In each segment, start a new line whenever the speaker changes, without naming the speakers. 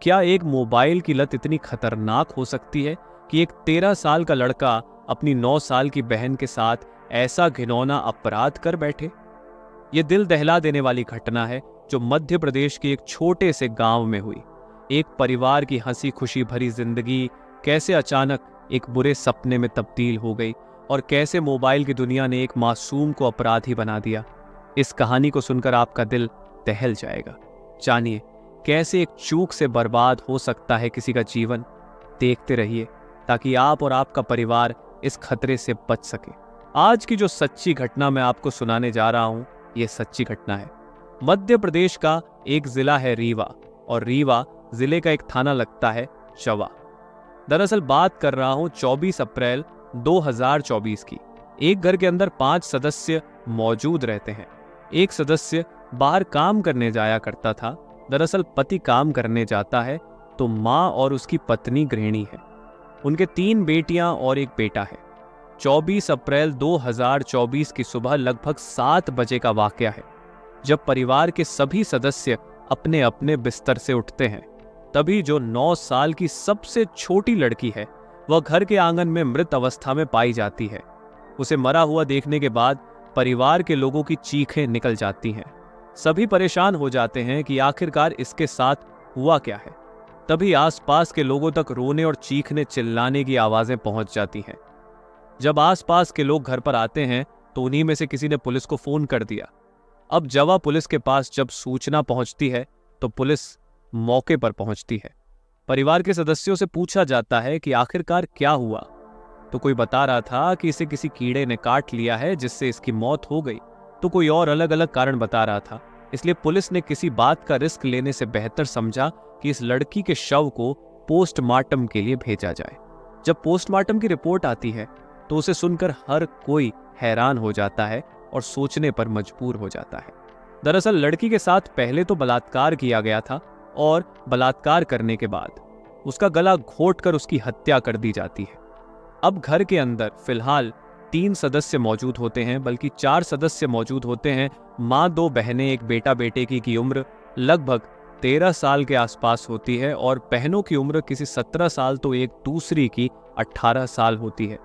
क्या एक मोबाइल की लत इतनी खतरनाक हो सकती है कि एक 13 साल का लड़का अपनी 9 साल की बहन के साथ ऐसा घिनौना अपराध कर बैठे? ये दिल दहला देने वाली घटना है जो मध्य प्रदेश के एक छोटे से गांव में हुई। एक परिवार की हंसी खुशी भरी जिंदगी कैसे अचानक एक बुरे सपने में तब्दील हो गई और कैसे मोबाइल की दुनिया ने एक मासूम को अपराधी बना दिया। इस कहानी को सुनकर आपका दिल दहल जाएगा। जानिए कैसे एक चूक से बर्बाद हो सकता है किसी का जीवन। देखते रहिए ताकि आप और आपका परिवार इस खतरे से बच सके। आज की जो सच्ची घटना मैं आपको सुनाने जा रहा हूं, ये सच्ची घटना है। मध्य प्रदेश का एक जिला है रीवा, और रीवा जिले का एक थाना लगता है चवा। दरअसल बात कर रहा हूं 24 अप्रैल 2024 की। एक घर के अंदर 5 सदस्य मौजूद रहते हैं। एक सदस्य बाहर काम करने जाया करता था। दरअसल पति काम करने जाता है तो माँ और उसकी पत्नी गृहिणी है। उनके 3 बेटियां और एक बेटा है। 24 अप्रैल 2024 की सुबह लगभग 7 बजे का वाकया है, जब परिवार के सभी सदस्य अपने अपने बिस्तर से उठते हैं। तभी जो 9 साल की सबसे छोटी लड़की है वह घर के आंगन में मृत अवस्था में पाई जाती है। उसे मरा हुआ देखने के बाद परिवार के लोगों की चीखें निकल जाती हैं। सभी परेशान हो जाते हैं कि आखिरकार इसके साथ हुआ क्या है। तभी आसपास के लोगों तक रोने और चीखने चिल्लाने की आवाजें पहुंच जाती हैं। जब आसपास के लोग घर पर आते हैं तो उन्हीं में से किसी ने पुलिस को फोन कर दिया। अब जवा पुलिस के पास जब सूचना पहुंचती है तो पुलिस मौके पर पहुंचती है। परिवार के सदस्यों से पूछा जाता है कि आखिरकार क्या हुआ, तो कोई बता रहा था कि इसे किसी कीड़े ने काट लिया है जिससे इसकी मौत हो गई, तो कोई और अलग अलग कारण बता रहा था। इसलिए पुलिस ने किसी बात का रिस्क लेने से बेहतर समझा कि इस लड़की के शव को पोस्टमार्टम के लिए भेजा जाए। जब पोस्टमार्टम की रिपोर्ट आती है तो उसे सुनकर हर कोई हैरान हो जाता है और सोचने पर मजबूर हो जाता है। दरअसल लड़की के साथ पहले तो बलात्कार किया गया था और बलात्कार करने के बाद उसका गला घोंटकर उसकी हत्या कर दी जाती है। अब घर के अंदर फिलहाल 3 सदस्य मौजूद होते हैं, बल्कि 4 सदस्य मौजूद होते हैं। माँ, 2 बहनें, एक बेटा बेटे की उम्र लगभग 13 साल के आसपास होती है और बहनों की उम्र किसी 17 साल तो एक दूसरी की 18 साल होती है।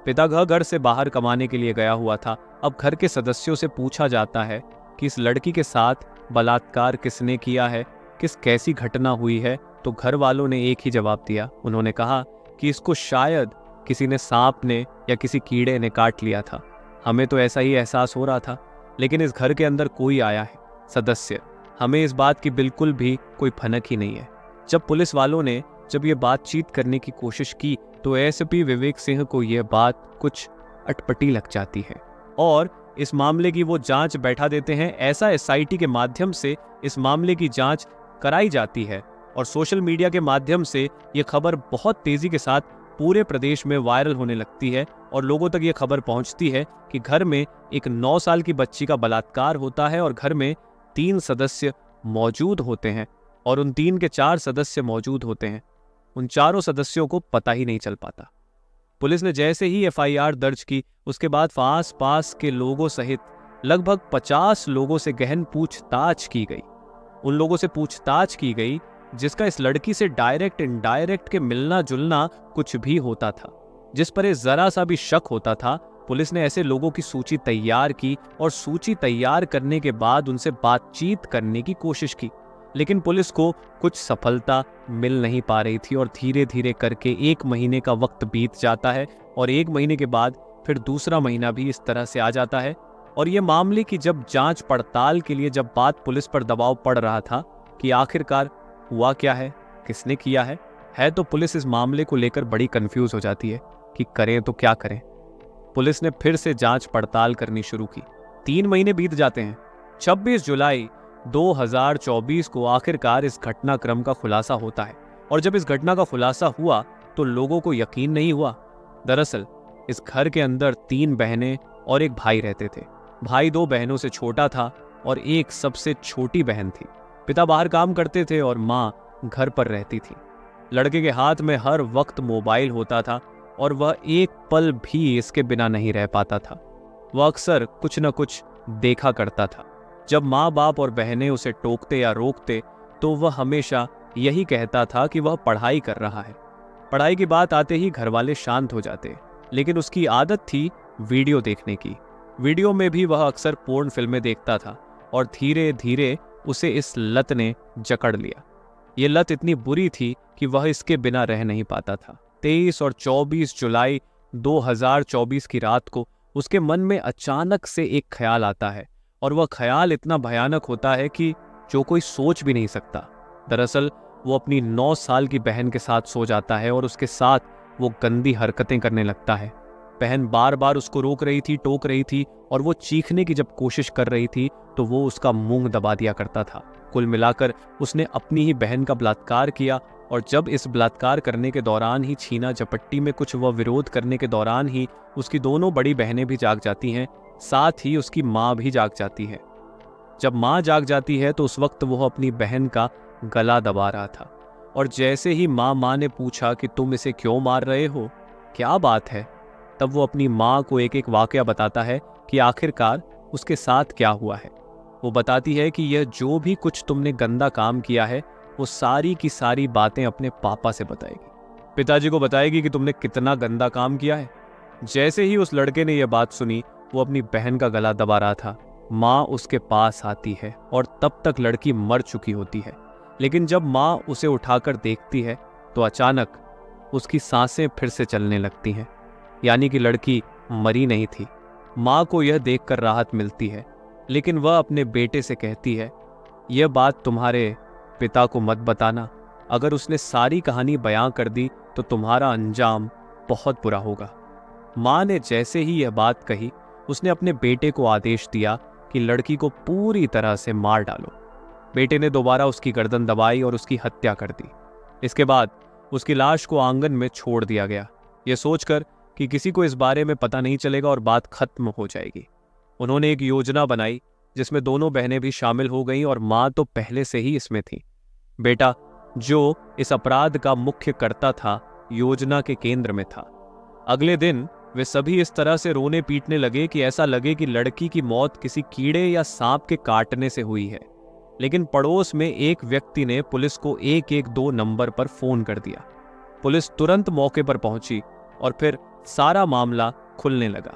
पिता घर से बाहर कमाने के लिए गया हुआ था। अब घर के सदस्यों से पूछा जाता है कि इस लड़की के साथ बलात्कार किसने किया है, कैसी घटना हुई है, तो घर वालों ने एक ही जवाब दिया। उन्होंने कहा कि इसको शायद किसी ने सांप ने या किसी कीड़े ने काट लिया था। हमें तो ऐसा ही एहसास हो रहा था, लेकिन इस घर के अंदर कोई आया है सदस्य, हमें इस बात की बिल्कुल भी कोई भनक ही नहीं है। जब पुलिस वालों ने जब ये बातचीत करने की कोशिश की तो एसपी विवेक सिंह को यह बात कुछ अटपटी लग जाती है और इस मामले की वो जांच बैठा देते हैं। ऐसा एसआईटी के माध्यम से इस मामले की जांच कराई जाती है और सोशल मीडिया के माध्यम से ये खबर बहुत तेजी के साथ पूरे प्रदेश में वायरल होने लगती है और लोगों तक ये खबर पहुंचती है कि घर में एक 9 साल की बच्ची का बलात्कार होता है और घर में 3 सदस्य मौजूद होते हैं और उन 3 के 4 सदस्य मौजूद होते हैं। उन चारों सदस्यों को पता ही नहीं चल पाता। पुलिस ने जैसे ही एफआईआर दर्ज की उसके बाद आस पास के लोगों सहित लगभग 50 लोगों से गहन पूछताछ की गई। उन लोगों से पूछताछ की गई जिसका इस लड़की से डायरेक्ट इनडायरेक्ट के मिलना जुलना कुछ भी होता था, जिस पर जरा सा भी शक होता था। पुलिस ने ऐसे लोगों की सूची तैयार की और सूची तैयार करने के बाद उनसे बातचीत करने की कोशिश की, लेकिन पुलिस को कुछ सफलता मिल नहीं पा रही थी और धीरे धीरे करके 1 महीने का वक्त बीत जाता है और 1 महीने के बाद फिर दूसरा महीना भी इस तरह से आ जाता है। और ये मामले की जब जांच पड़ताल के लिए जब बात पुलिस पर दबाव पड़ रहा था कि आखिरकार हुआ क्या है, किसने किया है तो पुलिस इस मामले को लेकर बड़ी कंफ्यूज हो जाती है कि करें तो क्या करें। पुलिस ने फिर से जांच पड़ताल करनी शुरू की। 3 महीने बीत जाते हैं। 26 जुलाई 2024 को आखिरकार इस घटनाक्रम का खुलासा होता है और जब इस घटना का खुलासा हुआ तो लोगों को यकीन नहीं हुआ। दरअसल इस घर के अंदर 3 बहनें और एक भाई रहते थे। भाई 2 बहनों से छोटा था और एक सबसे छोटी बहन थी। पिता बाहर काम करते थे और माँ घर पर रहती थी। लड़के के हाथ में हर वक्त मोबाइल होता था और वह एक पल भी इसके बिना नहीं रह पाता था। वह अक्सर कुछ न कुछ देखा करता था। जब माँ बाप और बहनें उसे टोकते या रोकते तो वह हमेशा यही कहता था कि वह पढ़ाई कर रहा है। पढ़ाई की बात आते ही घर वाले शांत हो जाते, लेकिन उसकी आदत थी वीडियो देखने की। वीडियो में भी वह अक्सर पोर्न फिल्में देखता था और धीरे धीरे उसे इस लत ने जकड़ लिया। ये लत इतनी बुरी थी कि वह इसके बिना रह नहीं पाता था। 23 और 24 जुलाई 2024 की रात को उसके मन में अचानक से एक ख्याल आता है, और वह ख्याल इतना भयानक होता है कि जो कोई सोच भी नहीं सकता। दरअसल वो अपनी 9 साल की बहन के साथ सो जाता है और उसके साथ वो गंदी हरकतें करने लगता है। बहन बार बार उसको रोक रही थी, टोक रही थी, और वो चीखने की जब कोशिश कर रही थी तो वो उसका मुंह दबा दिया करता था। कुल मिलाकर उसने अपनी ही बहन का बलात्कार किया, और जब इस बलात्कार करने के दौरान ही, छीना झपट्टी में कुछ वह विरोध करने के दौरान ही उसकी दोनों बड़ी बहनें भी जाग जाती हैं, साथ ही उसकी माँ भी जाग जाती है। जब माँ जाग जाती है तो उस वक्त वह अपनी बहन का गला दबा रहा था, और जैसे ही माँ ने पूछा कि तुम इसे क्यों मार रहे हो, क्या बात है, तब वो अपनी माँ को एक एक वाकया बताता है कि आखिरकार उसके साथ क्या हुआ है। वो बताती है कि यह जो भी कुछ तुमने गंदा काम किया है वो सारी की सारी बातें अपने पापा से बताएगी, पिताजी को बताएगी कि तुमने कितना गंदा काम किया है। जैसे ही उस लड़के ने यह बात सुनी, वो अपनी बहन का गला दबा रहा था, माँ उसके पास आती है और तब तक लड़की मर चुकी होती है। लेकिन जब माँ उसे उठाकर देखती है तो अचानक उसकी सांसें फिर से चलने लगती हैं, यानी कि लड़की मरी नहीं थी। माँ को यह देखकर राहत मिलती है, लेकिन वह अपने बेटे से कहती है, यह बात तुम्हारे पिता को मत बताना, अगर उसने सारी कहानी बयां कर दी तो तुम्हारा अंजाम बहुत बुरा होगा। माँ ने जैसे ही यह बात कही, उसने अपने बेटे को आदेश दिया कि लड़की को पूरी तरह से मार डालो। बेटे ने दोबारा उसकी गर्दन दबाई और उसकी हत्या कर दी। इसके बाद उसकी लाश को आंगन में छोड़ दिया गया, यह सोचकर कि किसी को इस बारे में पता नहीं चलेगा और बात खत्म हो जाएगी। उन्होंने एक योजना बनाई जिसमें दोनों बहनें भी शामिल हो गईं, और माँ तो पहले से ही इसमें थी। बेटा, जो इस अपराध का मुख्य कर्ता था, योजना के केंद्र में था। अगले दिन वे सभी इस तरह से रोने पीटने लगे कि ऐसा लगे कि लड़की की मौत किसी कीड़े या सांप के काटने से हुई है। लेकिन पड़ोस में एक व्यक्ति ने पुलिस को 112 नंबर पर फोन कर दिया। पुलिस तुरंत मौके पर पहुंची और फिर सारा मामला खुलने लगा।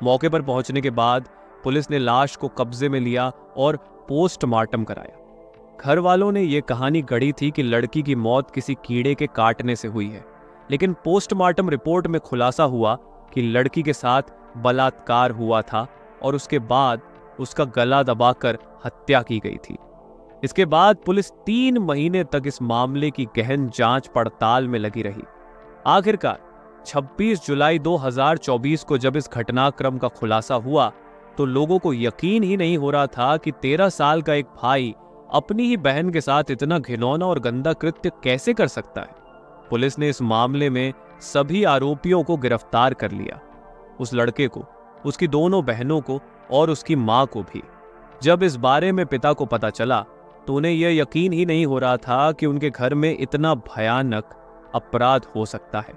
मौके पर पहुंचने के बाद पुलिस ने लाश को कब्जे में लिया और पोस्टमार्टम कराया। घर वालों ने यह कहानी गढ़ी थी कि लड़की की मौत किसी कीड़े के काटने से हुई है, लेकिन पोस्टमार्टम रिपोर्ट में खुलासा हुआ कि लड़की के साथ बलात्कार हुआ था और उसके बाद उसका गला दबाकर हत्या की गई थी। इसके बाद पुलिस 3 महीने तक इस मामले की गहन जांच पड़ताल में लगी रही। आखिरकार 26 जुलाई 2024 को जब इस घटनाक्रम का खुलासा हुआ तो लोगों को यकीन ही नहीं हो रहा था कि 13 साल का एक भाई अपनी ही बहन के साथ इतना घिनौना और गंदा कृत्य कैसे कर सकता है। पुलिस ने इस मामले में सभी आरोपियों को गिरफ्तार कर लिया, उस लड़के को, उसकी दोनों बहनों को और उसकी मां को भी। जब इस बारे में पिता को पता चला तो उन्हें यह यकीन ही नहीं हो रहा था कि उनके घर में इतना भयानक अपराध हो सकता है।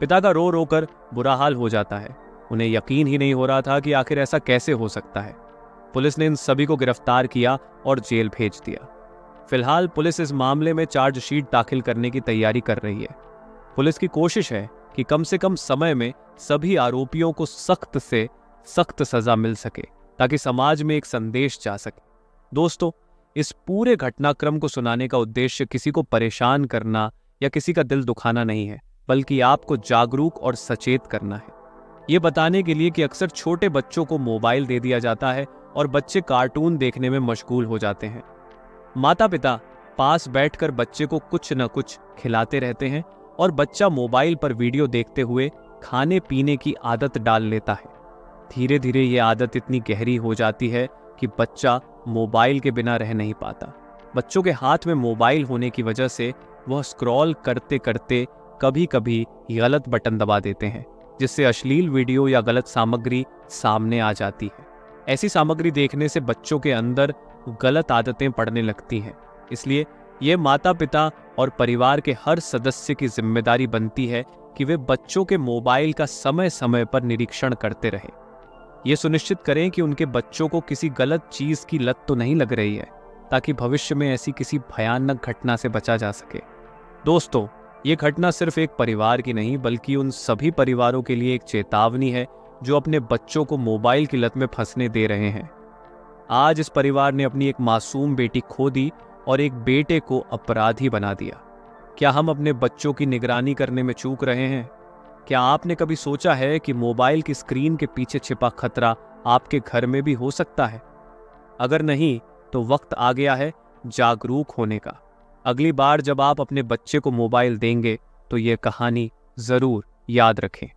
पिता का रो रो कर बुरा हाल हो जाता है। उन्हें यकीन ही नहीं हो रहा था कि आखिर ऐसा कैसे हो सकता है। पुलिस ने इन सभी को गिरफ्तार किया और जेल भेज दिया। फिलहाल पुलिस इस मामले में चार्जशीट दाखिल करने की तैयारी कर रही है। पुलिस की कोशिश है कि कम से कम समय में सभी आरोपियों को सख्त से सख्त सजा मिल सके, ताकि समाज में एक संदेश जा सके। दोस्तों, इस पूरे घटनाक्रम को सुनाने का उद्देश्य किसी को परेशान करना या किसी का दिल दुखाना नहीं है, बल्कि आपको जागरूक और सचेत करना है। ये बताने के लिए कि अक्सर छोटे बच्चों को मोबाइल दे दिया जाता है और बच्चे कार्टून देखने में मशगूल हो जाते हैं। माता पिता पास बैठकर बच्चे को कुछ न कुछ खिलाते रहते हैं और बच्चा मोबाइल पर वीडियो देखते हुए खाने पीने की आदत डाल लेता है। धीरे धीरे ये आदत इतनी गहरी हो जाती है कि बच्चा मोबाइल के बिना रह नहीं पाता। बच्चों के हाथ में मोबाइल होने की वजह से वह स्क्रॉल करते करते कभी कभी गलत बटन दबा देते हैं, जिससे अश्लील वीडियो या गलत सामग्री सामने आ जाती है। ऐसी सामग्री देखने से बच्चों के अंदर गलत आदतें पड़ने लगती हैं। इसलिए ये माता पिता और परिवार के हर सदस्य की जिम्मेदारी बनती है कि वे बच्चों के मोबाइल का समय समय पर निरीक्षण करते रहें। ये सुनिश्चित करें कि उनके बच्चों को किसी गलत चीज की लत तो नहीं लग रही है। ताकि भविष्य में ऐसी किसी भयानक घटना से बचा जा सके। दोस्तों, ये घटना सिर्फ एक परिवार की नहीं बल्कि उन सभी परिवारों के लिए एक चेतावनी है जो अपने बच्चों को मोबाइल की लत में फंसने दे रहे हैं। आज इस परिवार ने अपनी एक मासूम बेटी खो दी और एक बेटे को अपराधी बना दिया। क्या हम अपने बच्चों की निगरानी करने में चूक रहे हैं? क्या आपने कभी सोचा है कि मोबाइल की स्क्रीन के पीछे छिपा खतरा आपके घर में भी हो सकता है? अगर नहीं, तो वक्त आ गया है जागरूक होने का। अगली बार जब आप अपने बच्चे को मोबाइल देंगे तो ये कहानी जरूर याद रखें।